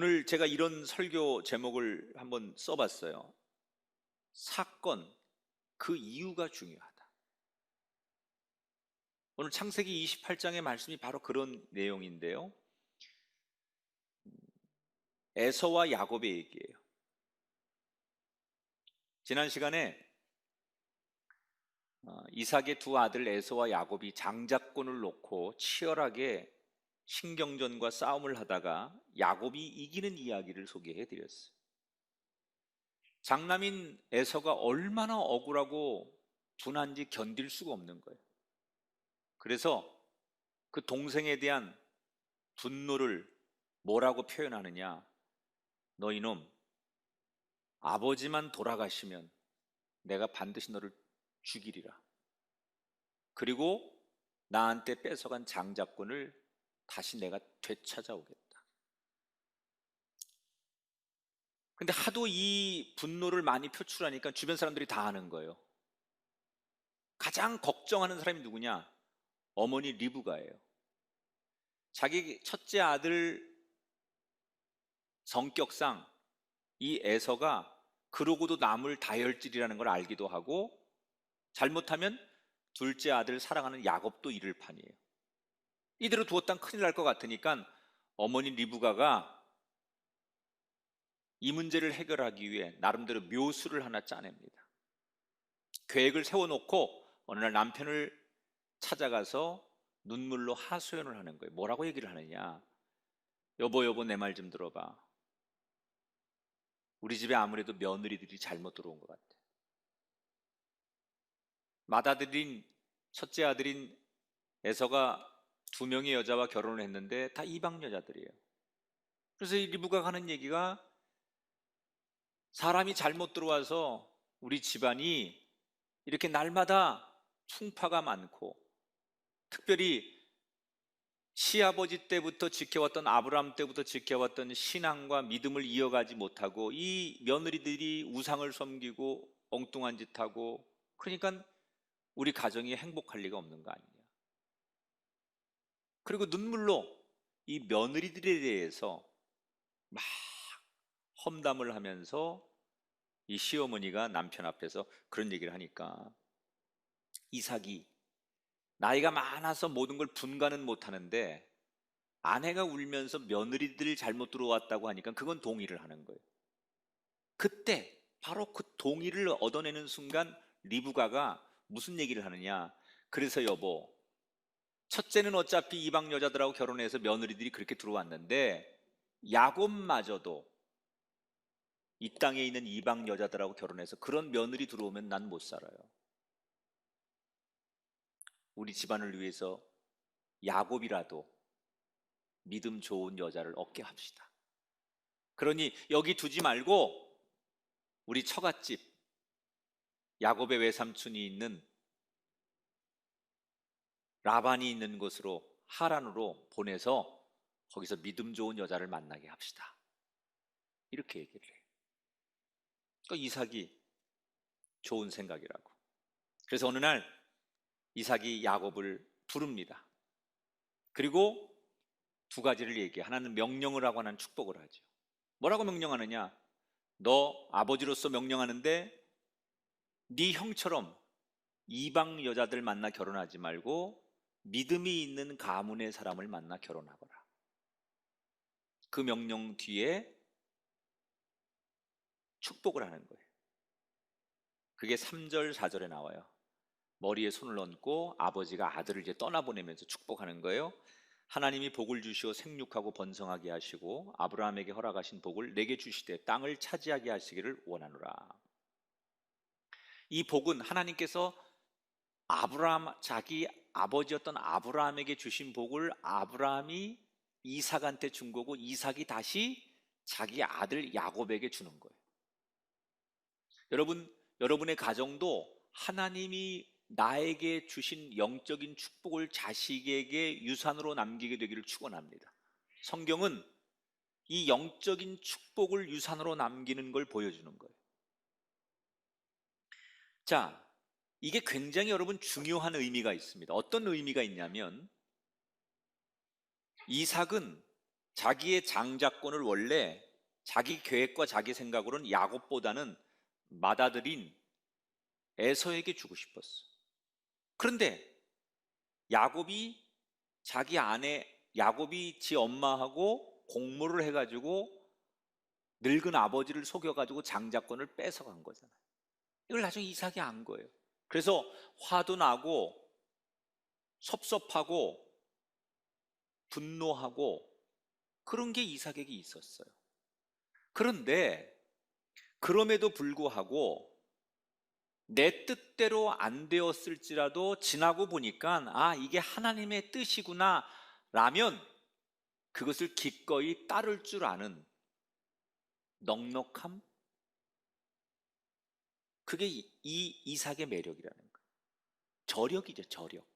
오늘 제가 이런 설교 제목을 한번 써봤어요. 사건, 그 이유가 중요하다. 오늘 창세기 28장의 말씀이 바로 그런 내용인데요. 에서와 야곱의 얘기예요. 지난 시간에 이삭의 두 아들 에서와 야곱이 장자권을 놓고 치열하게 신경전과 싸움을 하다가 야곱이 이기는 이야기를 소개해 드렸어요. 장남인 에서가 얼마나 억울하고 분한지 견딜 수가 없는 거예요. 그래서 그 동생에 대한 분노를 뭐라고 표현하느냐? 너 이놈, 아버지만 돌아가시면 내가 반드시 너를 죽이리라. 그리고 나한테 뺏어간 장자권을 다시 내가 되찾아오겠다. 근데 하도 이 분노를 많이 표출하니까 주변 사람들이 다 아는 거예요. 가장 걱정하는 사람이 누구냐? 어머니 리브가예요. 자기 첫째 아들 성격상 이 에서가 그러고도 남을 다혈질이라는 걸 알기도 하고, 잘못하면 둘째 아들 사랑하는 야곱도 잃을 판이에요. 이대로 두었다면 큰일 날 것 같으니까 어머니 리브가가 이 문제를 해결하기 위해 나름대로 묘수를 하나 짜냅니다. 계획을 세워놓고 어느 날 남편을 찾아가서 눈물로 하소연을 하는 거예요. 뭐라고 얘기를 하느냐? 여보 내 말 좀 들어봐. 우리 집에 아무래도 며느리들이 잘못 들어온 것 같아. 맏아들인 첫째 아들인 에서가 두 명의 여자와 결혼을 했는데 다 이방 여자들이에요. 그래서 이 리브가가 하는 얘기가, 사람이 잘못 들어와서 우리 집안이 이렇게 날마다 풍파가 많고, 특별히 시아버지 때부터 지켜왔던, 아브라함 때부터 지켜왔던 신앙과 믿음을 이어가지 못하고 이 며느리들이 우상을 섬기고 엉뚱한 짓 하고, 그러니까 우리 가정이 행복할 리가 없는 거 아니냐. 그리고 눈물로 이 며느리들에 대해서 막 험담을 하면서 이 시어머니가 남편 앞에서 그런 얘기를 하니까, 이삭이 나이가 많아서 모든 걸 분간은 못하는데 아내가 울면서 며느리들이 잘못 들어왔다고 하니까 그건 동의를 하는 거예요. 그때 바로 그 동의를 얻어내는 순간 리브가가 무슨 얘기를 하느냐? 그래서 여보, 첫째는 어차피 이방 여자들하고 결혼해서 며느리들이 그렇게 들어왔는데 야곱마저도 이 땅에 있는 이방 여자들하고 결혼해서 그런 며느리 들어오면 난 못 살아요. 우리 집안을 위해서 야곱이라도 믿음 좋은 여자를 얻게 합시다. 그러니 여기 두지 말고 우리 처갓집 야곱의 외삼촌이 있는 라반이 있는 곳으로, 하란으로 보내서 거기서 믿음 좋은 여자를 만나게 합시다. 이렇게 얘기를 해요. 그러니까 이삭이 좋은 생각이라고. 그래서 어느 날 이삭이 야곱을 부릅니다. 그리고 두 가지를 얘기해. 하나는 명령을 하고 하나는 축복을 하죠. 뭐라고 명령하느냐? 너 아버지로서 명령하는데 네 형처럼 이방 여자들 만나 결혼하지 말고 믿음이 있는 가문의 사람을 만나 결혼하거라. 그 명령 뒤에 축복을 하는 거예요. 그게 3절 4절에 나와요. 머리에 손을 얹고 아버지가 아들을 이제 떠나보내면서 축복하는 거예요. 하나님이 복을 주시어 생육하고 번성하게 하시고 아브라함에게 허락하신 복을 내게 주시되 땅을 차지하게 하시기를 원하노라. 이 복은 하나님께서 자기 아버지였던 아브라함에게 주신 복을 아브라함이 이삭한테 준 거고, 이삭이 다시 자기 아들 야곱에게 주는 거예요. 여러분의 가정도 하나님이 나에게 주신 영적인 축복을 자식에게 유산으로 남기게 되기를 축원합니다. 성경은 이 영적인 축복을 유산으로 남기는 걸 보여주는 거예요. 자, 이게 굉장히 여러분 중요한 의미가 있습니다. 어떤 의미가 있냐면, 이삭은 자기의 장자권을 원래 자기 계획과 자기 생각으로는 야곱보다는 맏아들인 에서에게 주고 싶었어. 그런데 야곱이 자기 아내, 야곱이 지 엄마하고 공모를 해가지고 늙은 아버지를 속여가지고 장자권을 뺏어간 거잖아요. 이걸 나중에 이삭이 안 거예요. 그래서 화도 나고 섭섭하고 분노하고 그런 게 이삭에게 있었어요. 그런데 그럼에도 불구하고 내 뜻대로 안 되었을지라도 지나고 보니까 아, 이게 하나님의 뜻이구나 라면 그것을 기꺼이 따를 줄 아는 넉넉함, 그게 이 이삭의 매력이라는 거예요. 저력이죠, 저력.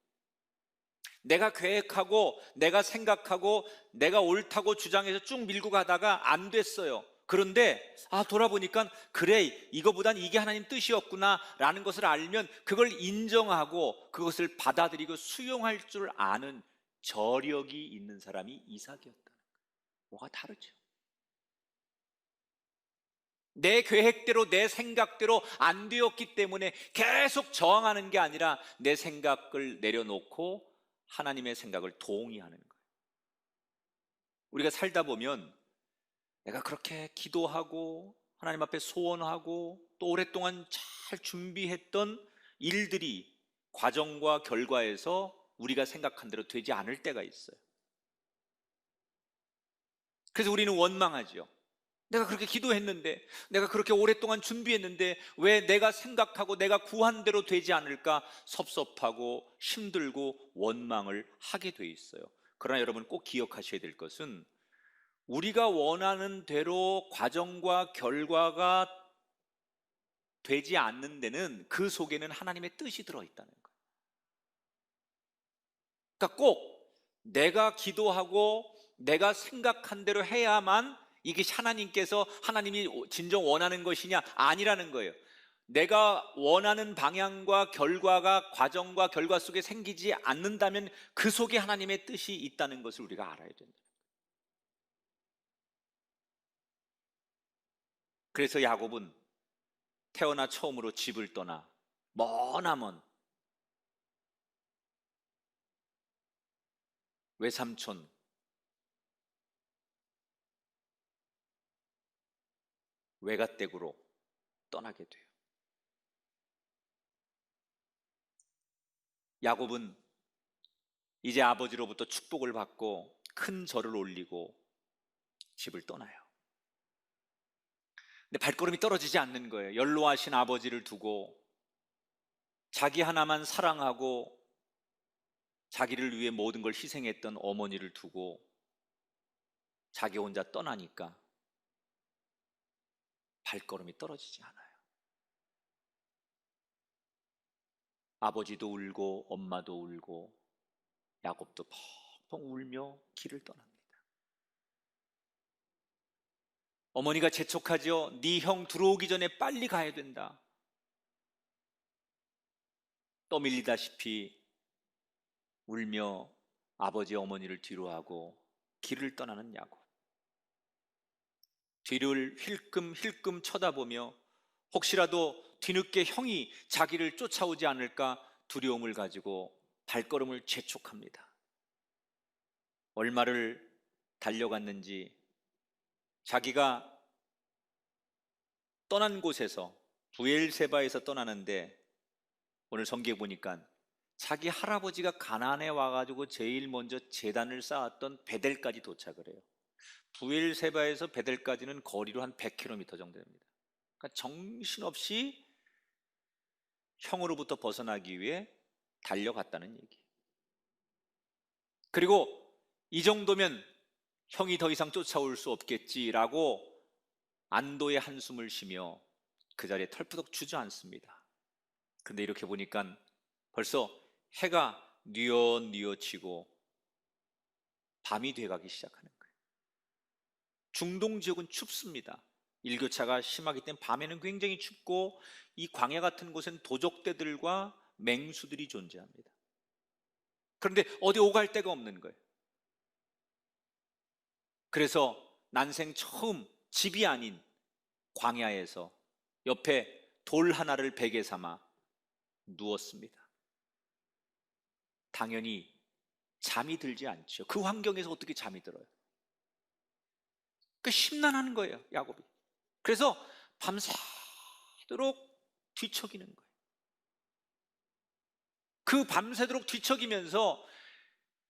내가 계획하고 내가 생각하고 내가 옳다고 주장해서 쭉 밀고 가다가 안 됐어요. 그런데 돌아보니까 그래, 이거보단 이게 하나님 뜻이었구나 라는 것을 알면 그걸 인정하고 그것을 받아들이고 수용할 줄 아는 저력이 있는 사람이 이삭이었다는 거예요. 뭐가 다르죠? 내 계획대로 내 생각대로 안 되었기 때문에 계속 저항하는 게 아니라 내 생각을 내려놓고 하나님의 생각을 동의하는 거예요. 우리가 살다 보면 내가 그렇게 기도하고 하나님 앞에 소원하고 또 오랫동안 잘 준비했던 일들이 과정과 결과에서 우리가 생각한 대로 되지 않을 때가 있어요. 그래서 우리는 원망하죠. 내가 그렇게 기도했는데, 내가 그렇게 오랫동안 준비했는데 왜 내가 생각하고 내가 구한 대로 되지 않을까 섭섭하고 힘들고 원망을 하게 돼 있어요. 그러나 여러분 꼭 기억하셔야 될 것은 우리가 원하는 대로 과정과 결과가 되지 않는 데는 그 속에는 하나님의 뜻이 들어있다는 거예요. 그러니까 꼭 내가 기도하고 내가 생각한 대로 해야만 이게 하나님께서 하나님이 진정 원하는 것이냐 아니라는 거예요. 내가 원하는 방향과 결과가 과정과 결과 속에 생기지 않는다면 그 속에 하나님의 뜻이 있다는 것을 우리가 알아야 된다. 그래서 야곱은 태어나 처음으로 집을 떠나 머나먼 외삼촌 외가댁으로 떠나게 돼요. 야곱은 이제 아버지로부터 축복을 받고 큰 절을 올리고 집을 떠나요. 근데 발걸음이 떨어지지 않는 거예요. 연로하신 아버지를 두고 자기 하나만 사랑하고 자기를 위해 모든 걸 희생했던 어머니를 두고 자기 혼자 떠나니까 발걸음이 떨어지지 않아요. 아버지도 울고 엄마도 울고 야곱도 펑펑 울며 길을 떠납니다. 어머니가 재촉하죠. 네 형 들어오기 전에 빨리 가야 된다. 떠밀리다시피 울며 아버지 어머니를 뒤로하고 길을 떠나는 야곱. 뒤를 힐끔힐끔 쳐다보며 혹시라도 뒤늦게 형이 자기를 쫓아오지 않을까 두려움을 가지고 발걸음을 재촉합니다. 얼마를 달려갔는지 자기가 떠난 곳에서 부엘세바에서 떠나는데 오늘 성경에 보니까 자기 할아버지가 가나안에 와가지고 제일 먼저 제단을 쌓았던 베델까지 도착을 해요. 부엘세바에서 베델까지는 거리로 한 100km 정도 됩니다. 그러니까 정신없이 형으로부터 벗어나기 위해 달려갔다는 얘기. 그리고 이 정도면 형이 더 이상 쫓아올 수 없겠지라고 안도의 한숨을 쉬며 그 자리에 털푸덕 주저앉습니다. 근데 이렇게 보니까 벌써 해가 뉘어뉘어지고 밤이 돼가기 시작하는 거예요. 중동 지역은 춥습니다. 일교차가 심하기 때문에 밤에는 굉장히 춥고 이 광야 같은 곳엔 도적대들과 맹수들이 존재합니다. 그런데 어디 오갈 데가 없는 거예요. 그래서 난생 처음 집이 아닌 광야에서 옆에 돌 하나를 베개 삼아 누웠습니다. 당연히 잠이 들지 않죠. 그 환경에서 어떻게 잠이 들어요? 그 심란한 거예요, 야곱이. 그래서 밤새도록 뒤척이는 거예요. 그 밤새도록 뒤척이면서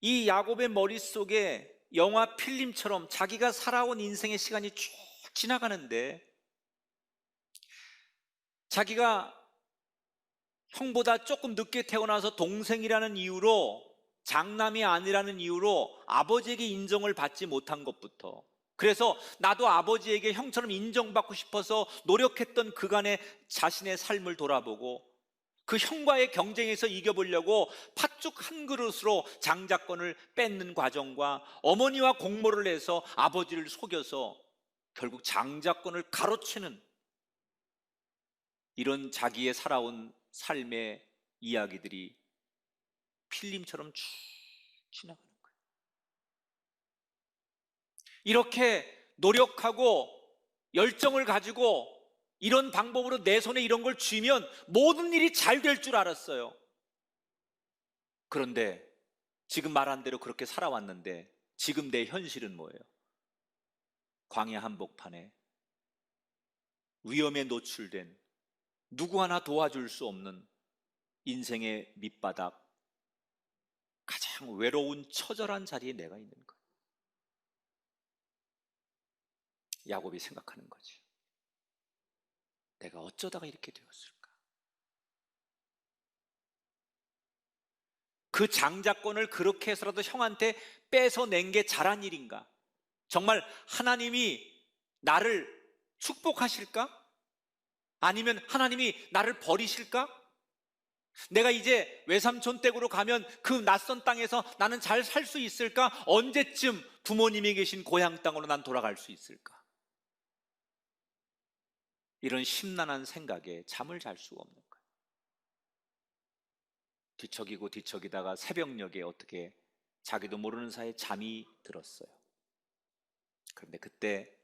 이 야곱의 머릿속에 영화 필름처럼 자기가 살아온 인생의 시간이 쭉 지나가는데, 자기가 형보다 조금 늦게 태어나서 동생이라는 이유로, 장남이 아니라는 이유로 아버지에게 인정을 받지 못한 것부터, 그래서 나도 아버지에게 형처럼 인정받고 싶어서 노력했던 그간의 자신의 삶을 돌아보고 그 형과의 경쟁에서 이겨보려고 팥죽 한 그릇으로 장자권을 뺏는 과정과 어머니와 공모를 해서 아버지를 속여서 결국 장자권을 가로채는 이런 자기의 살아온 삶의 이야기들이 필름처럼 쭉 지나가는 거예요. 이렇게 노력하고 열정을 가지고 이런 방법으로 내 손에 이런 걸 쥐면 모든 일이 잘 될 줄 알았어요. 그런데 지금 말한 대로 그렇게 살아왔는데 지금 내 현실은 뭐예요? 광야 한복판에 위험에 노출된, 누구 하나 도와줄 수 없는 인생의 밑바닥, 가장 외로운 처절한 자리에 내가 있는 거예요. 야곱이 생각하는 거지. 내가 어쩌다가 이렇게 되었을까? 그 장자권을 그렇게 해서라도 형한테 뺏어낸 게 잘한 일인가? 정말 하나님이 나를 축복하실까? 아니면 하나님이 나를 버리실까? 내가 이제 외삼촌 댁으로 가면 그 낯선 땅에서 나는 잘 살 수 있을까? 언제쯤 부모님이 계신 고향 땅으로 난 돌아갈 수 있을까? 이런 심란한 생각에 잠을 잘 수가 없는 거예요. 뒤척이고 뒤척이다가 새벽녘에 어떻게 자기도 모르는 사이에 잠이 들었어요. 그런데 그때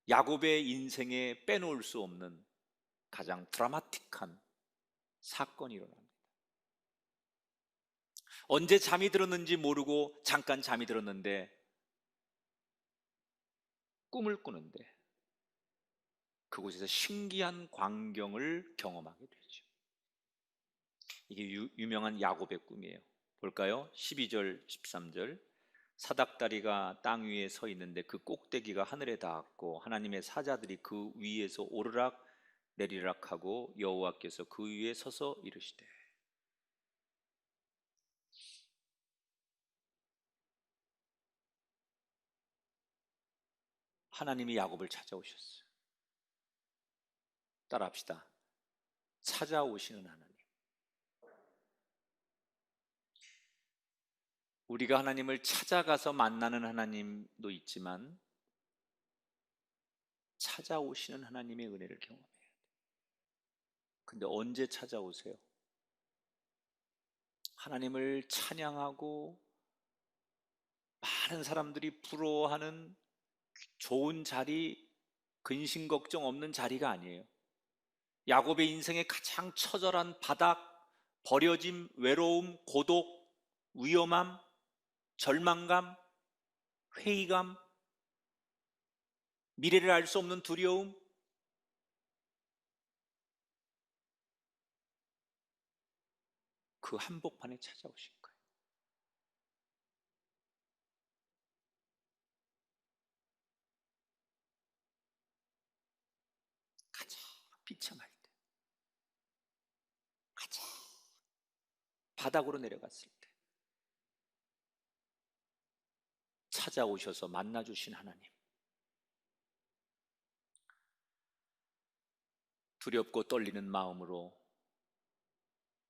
야곱의 인생에 빼놓을 수 없는 가장 드라마틱한 사건이 일어납니다. 언제 잠이 들었는지 모르고 잠깐 잠이 들었는데 꿈을 꾸는데 그곳에서 신기한 광경을 경험하게 되죠. 이게 유명한 야곱의 꿈이에요. 볼까요? 12절, 13절. 사닥다리가 땅 위에 서 있는데 그 꼭대기가 하늘에 닿았고 하나님의 사자들이 그 위에서 오르락 내리락 하고 여호와께서 그 위에 서서 이르시되. 하나님이 야곱을 찾아오셨어요. 따라합시다. 찾아오시는 하나님. 우리가 하나님을 찾아가서 만나는 하나님도 있지만 찾아오시는 하나님의 은혜를 경험해야 돼요. 근데 언제 찾아오세요? 하나님을 찬양하고 많은 사람들이 부러워하는 좋은 자리, 근심 걱정 없는 자리가 아니에요. 야곱의 인생의 가장 처절한 바닥, 버려짐, 외로움, 고독, 위험함, 절망감, 회의감, 미래를 알 수 없는 두려움, 그 한복판에 찾아오신 거예요. 가장 비참할 때, 가장 바닥으로 내려갔을 때 찾아오셔서 만나주신 하나님. 두렵고 떨리는 마음으로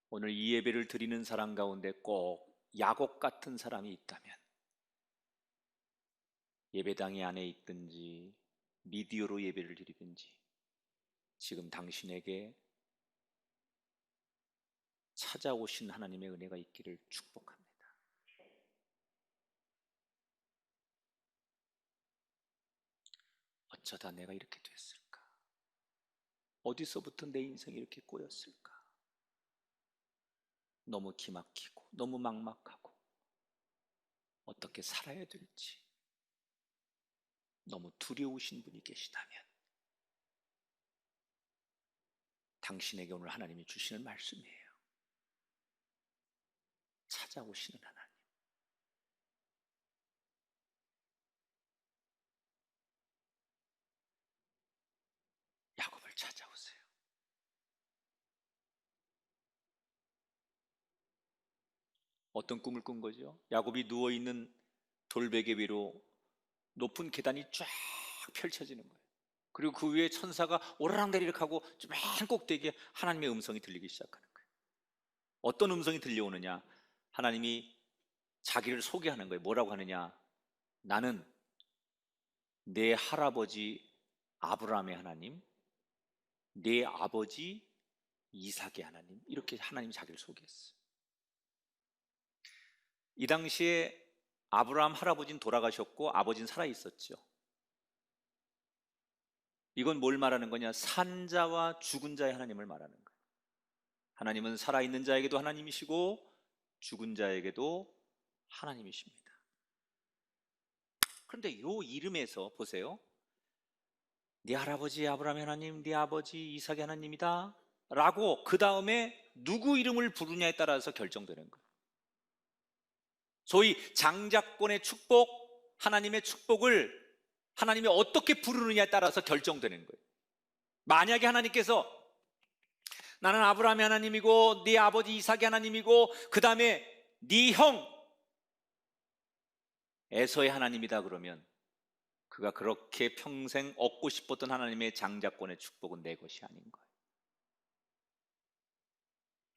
오늘 이 예배를 드리는 사람 가운데 꼭 야곱 같은 사람이 있다면, 예배당이 안에 있든지 미디어로 예배를 드리든지 지금 당신에게 찾아오신 하나님의 은혜가 있기를 축복합니다. 어쩌다 내가 이렇게 됐을까? 어디서부터 내 인생이 이렇게 꼬였을까? 너무 기막히고 너무 막막하고 어떻게 살아야 될지 너무 두려우신 분이 계시다면 당신에게 오늘 하나님이 주시는 말씀이에요. 찾아오시는 하나님. 야곱을 찾아오세요. 어떤 꿈을 꾼 거죠? 야곱이 누워있는 돌베개 위로 높은 계단이 쫙 펼쳐지는 거예요. 그리고 그 위에 천사가 오르락내리락 하고 한 꼭대기에 하나님의 음성이 들리기 시작하는 거예요. 어떤 음성이 들려오느냐? 하나님이 자기를 소개하는 거예요. 뭐라고 하느냐? 나는 내 할아버지 아브라함의 하나님, 내 아버지 이삭의 하나님, 이렇게 하나님이 자기를 소개했어요. 이 당시에 아브라함 할아버지는 돌아가셨고 아버지는 살아있었죠. 이건 뭘 말하는 거냐? 산자와 죽은 자의 하나님을 말하는 거예요. 하나님은 살아있는 자에게도 하나님이시고 죽은 자에게도 하나님이십니다. 그런데 이 이름에서 보세요. 네 할아버지 아브라함의 하나님, 네 아버지 이삭의 하나님이다 라고 그 다음에 누구 이름을 부르냐에 따라서 결정되는 거예요. 소위 장자권의 축복, 하나님의 축복을 하나님이 어떻게 부르느냐에 따라서 결정되는 거예요. 만약에 하나님께서 나는 아브라함의 하나님이고 네 아버지 이삭의 하나님이고 그 다음에 네 형 에서의 하나님이다 그러면 그가 그렇게 평생 얻고 싶었던 하나님의 장자권의 축복은 내 것이 아닌 거예요.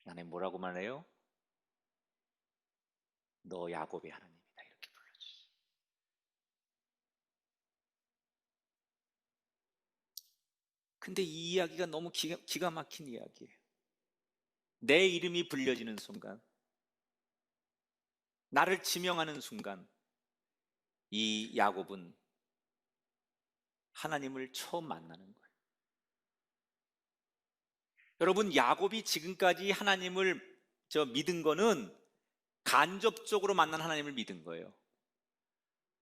하나님 뭐라고 말해요? 너 야곱의 하나님이다 이렇게 불러주시죠. 근데 이 이야기가 너무 기가 막힌 이야기예요. 내 이름이 불려지는 순간, 나를 지명하는 순간 이 야곱은 하나님을 처음 만나는 거예요. 여러분, 야곱이 지금까지 하나님을 믿은 거는 간접적으로 만난 하나님을 믿은 거예요.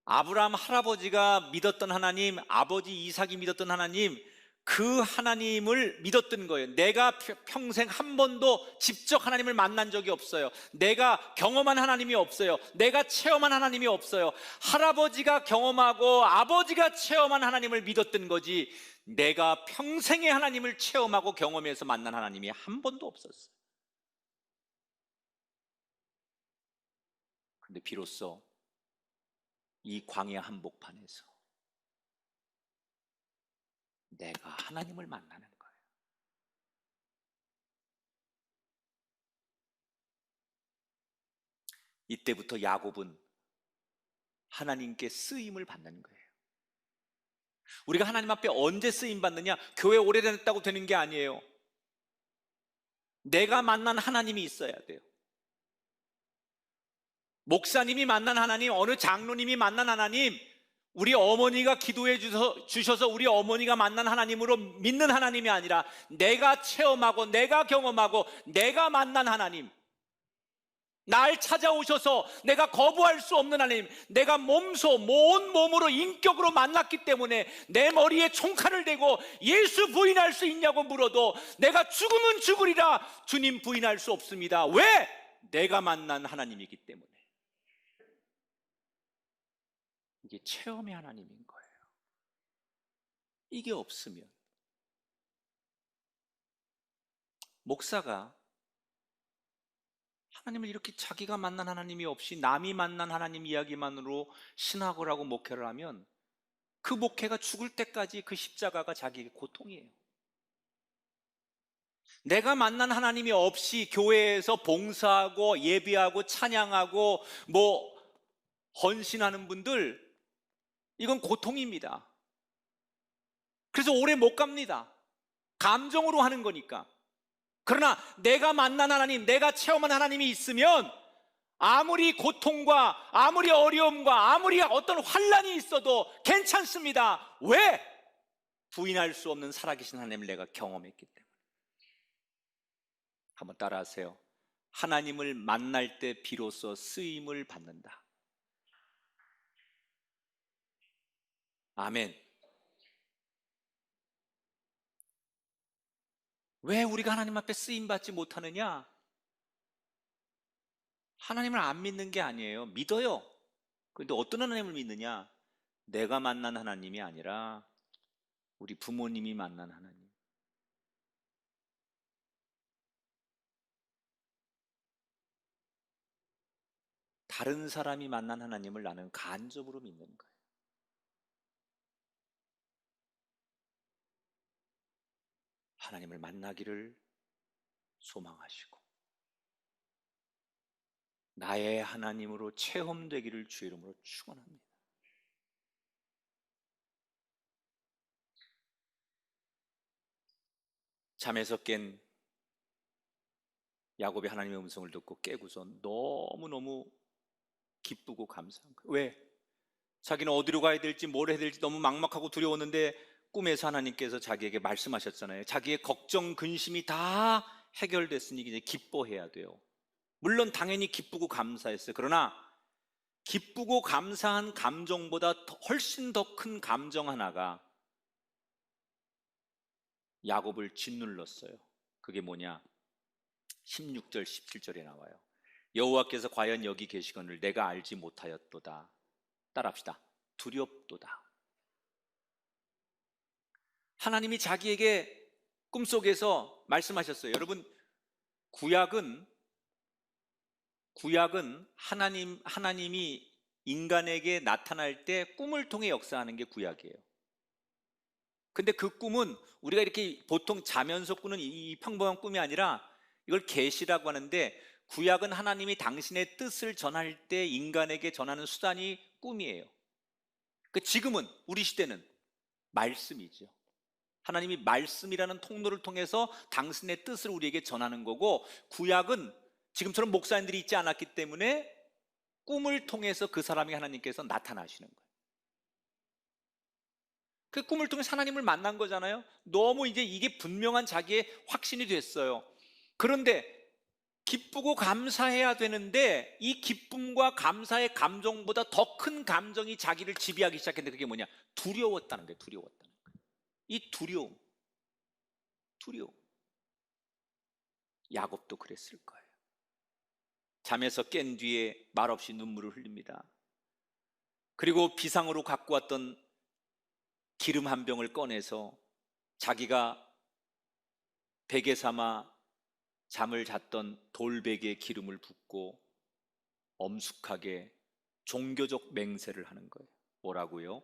아브라함 할아버지가 믿었던 하나님, 아버지 이삭이 믿었던 하나님, 그 하나님을 믿었던 거예요. 내가 평생 한 번도 직접 하나님을 만난 적이 없어요. 내가 경험한 하나님이 없어요. 내가 체험한 하나님이 없어요. 할아버지가 경험하고 아버지가 체험한 하나님을 믿었던 거지 내가 평생의 하나님을 체험하고 경험해서 만난 하나님이 한 번도 없었어요. 근데 비로소 이 광야 한복판에서 내가 하나님을 만나는 거예요. 이때부터 야곱은 하나님께 쓰임을 받는 거예요. 우리가 하나님 앞에 언제 쓰임 받느냐? 교회 오래됐다고 되는 게 아니에요. 내가 만난 하나님이 있어야 돼요. 목사님이 만난 하나님, 어느 장로님이 만난 하나님, 우리 어머니가 기도해 주셔서 우리 어머니가 만난 하나님으로 믿는 하나님이 아니라 내가 체험하고 내가 경험하고 내가 만난 하나님, 날 찾아오셔서 내가 거부할 수 없는 하나님, 내가 온 몸으로 인격으로 만났기 때문에 내 머리에 총칼을 대고 예수 부인할 수 있냐고 물어도 내가 죽으면 죽으리라 주님 부인할 수 없습니다. 왜? 내가 만난 하나님이기 때문에. 이게 체험의 하나님인 거예요. 이게 없으면 목사가 하나님을 이렇게 자기가 만난 하나님이 없이 남이 만난 하나님 이야기만으로 신학을 하고 목회를 하면 그 목회가 죽을 때까지 그 십자가가 자기에게 고통이에요. 내가 만난 하나님이 없이 교회에서 봉사하고 예배하고 찬양하고 헌신하는 분들, 이건 고통입니다. 그래서 오래 못 갑니다. 감정으로 하는 거니까. 그러나 내가 만난 하나님, 내가 체험한 하나님이 있으면 아무리 고통과 아무리 어려움과 아무리 어떤 환난이 있어도 괜찮습니다. 왜? 부인할 수 없는 살아계신 하나님을 내가 경험했기 때문에. 한번 따라하세요. 하나님을 만날 때 비로소 쓰임을 받는다. 아멘. 왜 우리가 하나님 앞에 쓰임 받지 못하느냐? 하나님을 안 믿는 게 아니에요. 믿어요. 그런데 어떤 하나님을 믿느냐? 내가 만난 하나님이 아니라 우리 부모님이 만난 하나님. 다른 사람이 만난 하나님을 나는 간접으로 믿는 거예요. 하나님을 만나기를 소망하시고 나의 하나님으로 체험되기를 주의 이름으로 축원합니다. 잠에서 깬 야곱이 하나님의 음성을 듣고 깨고서 너무너무 기쁘고 감사한 거예요. 왜? 자기는 어디로 가야 될지 뭘 해야 될지 너무 막막하고 두려웠는데 꿈에서 하나님께서 자기에게 말씀하셨잖아요. 자기의 걱정, 근심이 다 해결됐으니 이제 기뻐해야 돼요. 물론 당연히 기쁘고 감사했어요. 그러나 기쁘고 감사한 감정보다 훨씬 더 큰 감정 하나가 야곱을 짓눌렀어요. 그게 뭐냐? 16절 17절에 나와요. 여호와께서 과연 여기 계시거늘 내가 알지 못하였도다. 따라합시다. 두렵도다. 하나님이 자기에게 꿈속에서 말씀하셨어요. 여러분, 구약은 하나님이 인간에게 나타날 때 꿈을 통해 역사하는 게 구약이에요. 근데 그 꿈은 우리가 이렇게 보통 자면서 꾸는 이 평범한 꿈이 아니라 이걸 계시라고 하는데, 구약은 하나님이 당신의 뜻을 전할 때 인간에게 전하는 수단이 꿈이에요. 지금은 우리 시대는 말씀이죠. 하나님이 말씀이라는 통로를 통해서 당신의 뜻을 우리에게 전하는 거고, 구약은 지금처럼 목사님들이 있지 않았기 때문에 꿈을 통해서 그 사람이 하나님께서 나타나시는 거예요. 그 꿈을 통해서 하나님을 만난 거잖아요. 너무 이제 이게 분명한 자기의 확신이 됐어요. 그런데 기쁘고 감사해야 되는데 이 기쁨과 감사의 감정보다 더 큰 감정이 자기를 지배하기 시작했는데 그게 뭐냐? 두려웠다는 거예요. 두려웠다는 거예요. 이 두려움. 야곱도 그랬을 거예요. 잠에서 깬 뒤에 말없이 눈물을 흘립니다. 그리고 비상으로 갖고 왔던 기름 한 병을 꺼내서 자기가 베개 삼아 잠을 잤던 돌베개에 기름을 붓고 엄숙하게 종교적 맹세를 하는 거예요. 뭐라고요?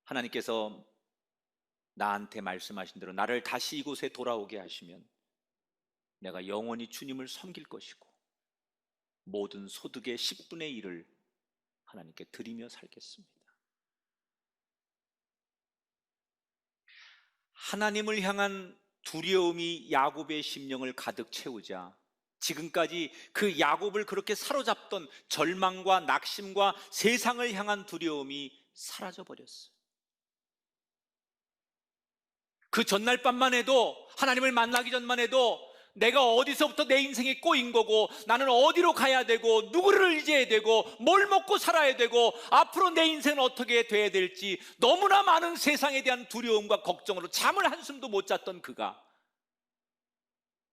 하나님께서 나한테 말씀하신 대로 나를 다시 이곳에 돌아오게 하시면 내가 영원히 주님을 섬길 것이고 모든 소득의 10분의 1을 하나님께 드리며 살겠습니다. 하나님을 향한 두려움이 야곱의 심령을 가득 채우자 지금까지 그 야곱을 그렇게 사로잡던 절망과 낙심과 세상을 향한 두려움이 사라져 버렸어요. 그 전날 밤만 해도, 하나님을 만나기 전만 해도 내가 어디서부터 내 인생이 꼬인 거고, 나는 어디로 가야 되고, 누구를 의지해야 되고, 뭘 먹고 살아야 되고, 앞으로 내 인생은 어떻게 돼야 될지 너무나 많은 세상에 대한 두려움과 걱정으로 잠을 한숨도 못 잤던 그가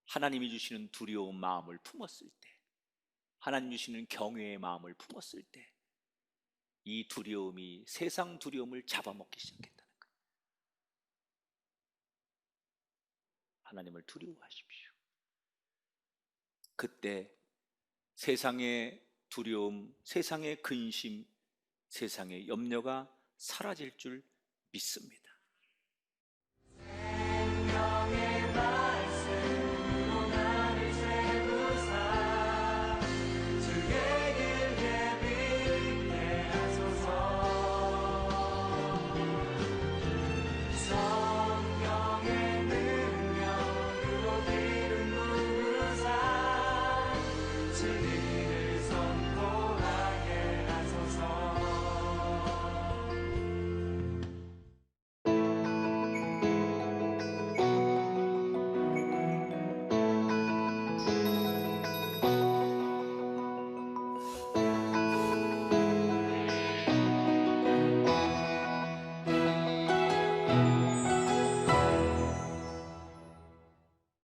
하나님이 주시는 두려운 마음을 품었을 때, 하나님 주시는 경외의 마음을 품었을 때 이 두려움이 세상 두려움을 잡아먹기 시작했다는 거예요. 하나님을 두려워하십시오. 그때 세상의 두려움, 세상의 근심, 세상의 염려가 사라질 줄 믿습니다.